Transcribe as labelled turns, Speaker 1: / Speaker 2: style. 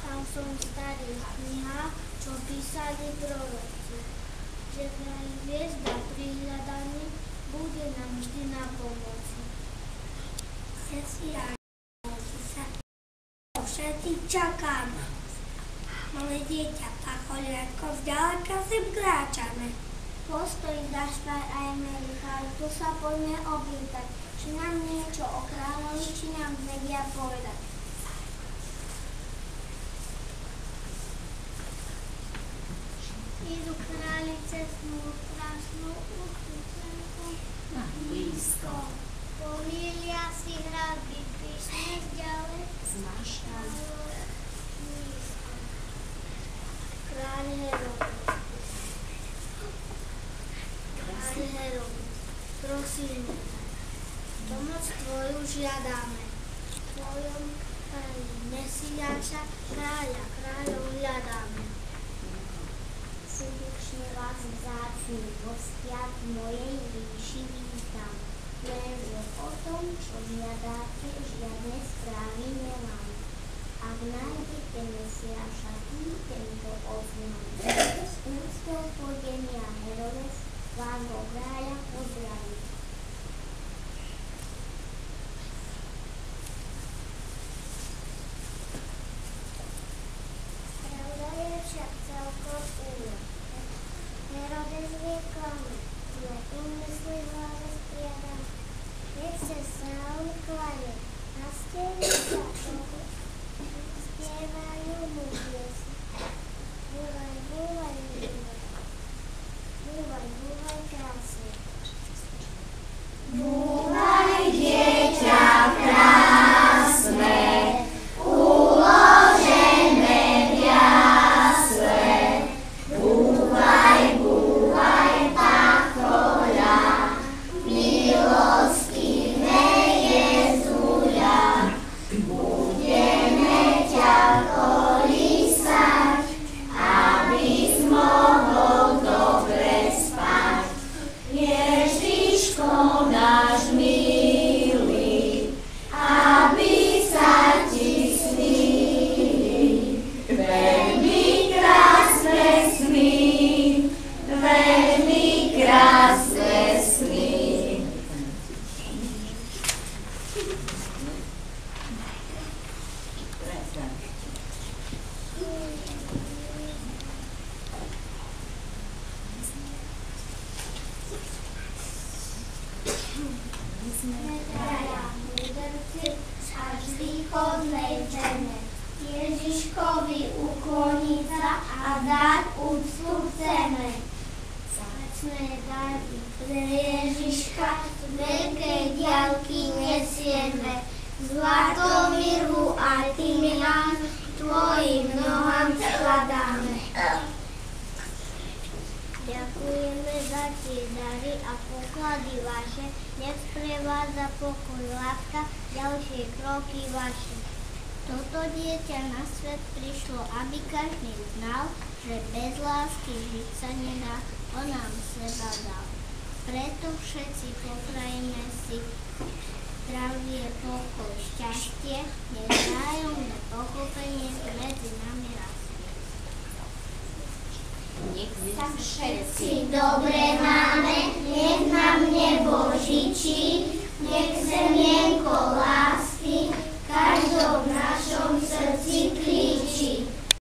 Speaker 1: Tam som v starých knihách, čo písali proroci, že vraj hviezda pri hľadaní bude nám vždy na pomoci.
Speaker 2: Všetci čakáme. Malé dieťatá, chodiatko vzďaleka sem kráčame.
Speaker 1: Postoj Gašpar aj Merichár, tu sa poďme opýtať, či nám niečo o kráľovi, či nám vedia povedať. Idú králi cestnú krásnu uchúcenku.
Speaker 3: Blízko.
Speaker 1: Pomília si hradby, pyšne ďalej.
Speaker 3: Zmášľajú.
Speaker 1: Nízko. Kráľ Herodes, prosíme, pomoc Tvoju žiadame. V Tvojom kraji Mesiáša, kráľov hľadáme. Srdečne vás vzácni hostia v mojej ríši vítam. Len o tom, čo žiadáte, žiadne správy nemám. Ak nájdete Mesiáša, tento oznám. Z úctou podenia Herodes vás vo kráľa pozdraví. Pravda je však celkom iná. Herodes vie klamať, ale úmysly hlave spriadam. Nechce sa on klane, a stejne sa toho spievajú mu piesne. Búvaj, búvaj, búvaj. Búvaj, búvaj krásne.
Speaker 3: Búvaj, dieťa krásne, uložené v jasle. Búvaj, búvaj, pachoľa, milostivé Jezuľa. Budeme ťa kolísať, aby mohol dobre spať. Ježiško náš milý, aby sa ti snili. Veľmi krásne sny, veľmi krásne sny.
Speaker 1: Východnej zeme. Ježiškovi ukloniť sa a dať úctu chceme. Vzácne dary pre Ježiška veľké diaľky nesieme. Zlato, mirhu a timián tvojim nohám skladáme. Ďakujeme za tie dary a poklady vaše, nech sprevádza pokoj, láska, ďalšie kroky vaše. Toto dieťa na svet prišlo, aby každý znal, že bez lásky žiť sa nedá, on nám seba dal. Preto všetci poprajme si zdravie, pokoj, šťastie, nech vzájomné pochopenie medzi nami rastie.
Speaker 3: Nech sa všetci
Speaker 1: Dobre máme,